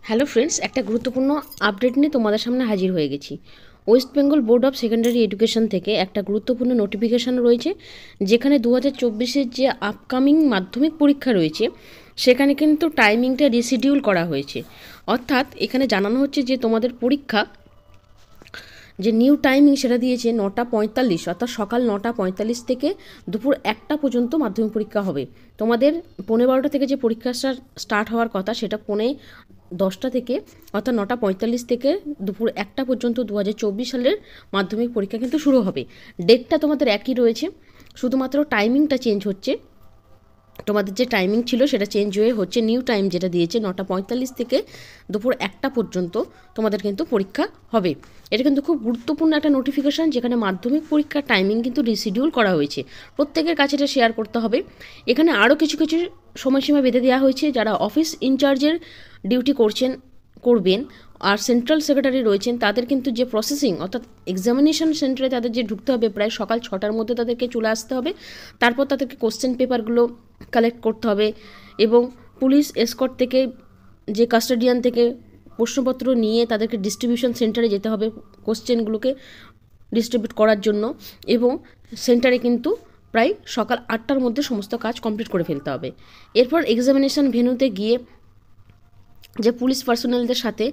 Hello friends, একটা গুরুত্বপূর্ণ update নিয়ে তোমাদের সামনে হাজির হয়ে গেছি। West Bengal board of secondary education থেকে একটা গুরুত্বপূর্ণ নোটিফিকেশান রয়েছে, যেখানে 2024-এর যে আপকামিং মাধ্যমিক পরীক্ষা রয়েছে সেখানে কিন্তু টাইমিংটা রিশিডিউল করা হয়েছে। অর্থাৎ এখানে জানানো হচ্ছে যে তোমাদের পরীক্ষা যে নিউ টাইমিং সেটা দিয়েছে 9:45, অর্থাৎ সকাল 9:45 থেকে দুপুর 1টা পর্যন্ত মাধ্যমিক পরীক্ষা হবে। তোমাদের 12:30 থেকে যে পরীক্ষা স্টার্ট হওয়ার কথা সেটা 10টা থেকে, অর্থাৎ 9:45 থেকে দুপুর 1টা পর্যন্ত 2024 সালের মাধ্যমিক পরীক্ষা কিন্তু শুরু হবে। ডেটটা তোমাদের একই রয়েছে, শুধুমাত্র টাইমিংটা চেঞ্জ হচ্ছে। তোমাদের যে টাইমিং ছিল সেটা চেঞ্জ হয়ে হচ্ছে নিউ টাইম যেটা দিয়েছে 9:45 থেকে দুপুর 1টা পর্যন্ত তোমাদের কিন্তু পরীক্ষা হবে। এটা কিন্তু খুব গুরুত্বপূর্ণ একটা নোটিফিকেশান, যেখানে মাধ্যমিক পরীক্ষার টাইমিং কিন্তু রিশিডিউল করা হয়েছে। প্রত্যেকের কাছে এটা শেয়ার করতে হবে। এখানে আরও কিছু কিছু সময়সীমা বেঁধে দেওয়া হয়েছে। যারা অফিস ইনচার্জের ডিউটি করবেন আর সেন্ট্রাল সেক্রেটারি রয়েছেন, তাদের কিন্তু যে প্রসেসিং, অর্থাৎ এক্সামিনেশন সেন্টারে তাদের যে ঢুকতে হবে প্রায় সকাল 6টার মধ্যে তাদেরকে চলে আসতে হবে। তারপর তাদেরকে কোশ্চেন পেপারগুলো কালেক্ট করতে হবে এবং পুলিশ এসকর্ট থেকে, যে কাস্টোডিয়ান থেকে প্রশ্নপত্র নিয়ে তাদেরকে ডিস্ট্রিবিউশন সেন্টারে যেতে হবে কোশ্চেনগুলোকে ডিস্ট্রিবিউট করার জন্য। এবং সেন্টারে কিন্তু প্রায় সকাল 8টার মধ্যে সমস্ত কাজ কমপ্লিট করে ফেলতে হবে। এরপর এক্সামিনেশন ভেন্যুতে গিয়ে যে পুলিশ পার্সোনালদের সাথে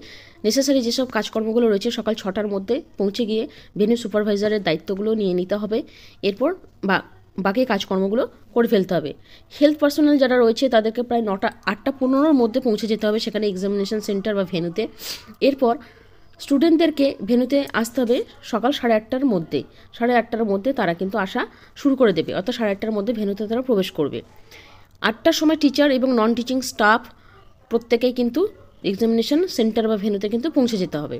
নেসেসারি যেসব কাজকর্মগুলো রয়েছে সকাল 6টার মধ্যে পৌঁছে গিয়ে ভেন্যু সুপারভাইজারের দায়িত্বগুলো নিয়ে নিতে হবে। এরপর বাকি কাজকর্মগুলো করে ফেলতে হবে। হেলথ পার্সোনাল যারা রয়েছে তাদেরকে প্রায় 8:15-র মধ্যে পৌঁছে যেতে হবে সেখানে এক্সামিনেশন সেন্টার বা ভেন্যুতে। এরপর স্টুডেন্টদেরকে ভেন্যুতে আসতে হবে সকাল 8:30-র মধ্যে। 8:30-র মধ্যে তারা কিন্তু আসা শুরু করে দেবে, অর্থাৎ 8:30-র মধ্যে ভেন্যুতে তারা প্রবেশ করবে। 8টার সময় টিচার এবং নন টিচিং স্টাফ প্রত্যেকেই কিন্তু এক্সামিনেশন সেন্টার বা ভেন্যুতে কিন্তু পৌঁছে যেতে হবে।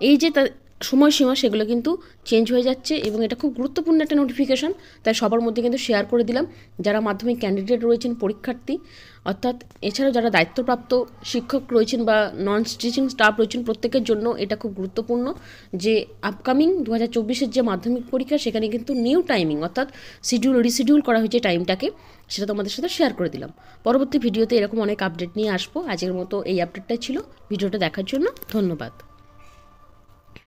এই যে তার সময়সীমা সেগুলো কিন্তু চেঞ্জ হয়ে যাচ্ছে এবং এটা খুব গুরুত্বপূর্ণ একটা নোটিফিকেশান, তাই সবার মধ্যে কিন্তু শেয়ার করে দিলাম। যারা মাধ্যমিক ক্যান্ডিডেট রয়েছেন, পরীক্ষার্থী, অর্থাৎ এছাড়াও যারা দায়িত্বপ্রাপ্ত শিক্ষক রয়েছেন বা নন টিচিং স্টাফ রয়েছেন, প্রত্যেকের জন্য এটা খুব গুরুত্বপূর্ণ যে আপকামিং 2024-এর যে মাধ্যমিক পরীক্ষা সেখানে কিন্তু নিউ টাইমিং, অর্থাৎ রিশিডিউল করা হয়েছে টাইমটাকে, সেটা তোমাদের সাথে শেয়ার করে দিলাম। পরবর্তী ভিডিওতে এরকম অনেক আপডেট নিয়ে আসবো। আজকের মতো এই আপডেটটাই ছিল। ভিডিওটা দেখার জন্য ধন্যবাদ।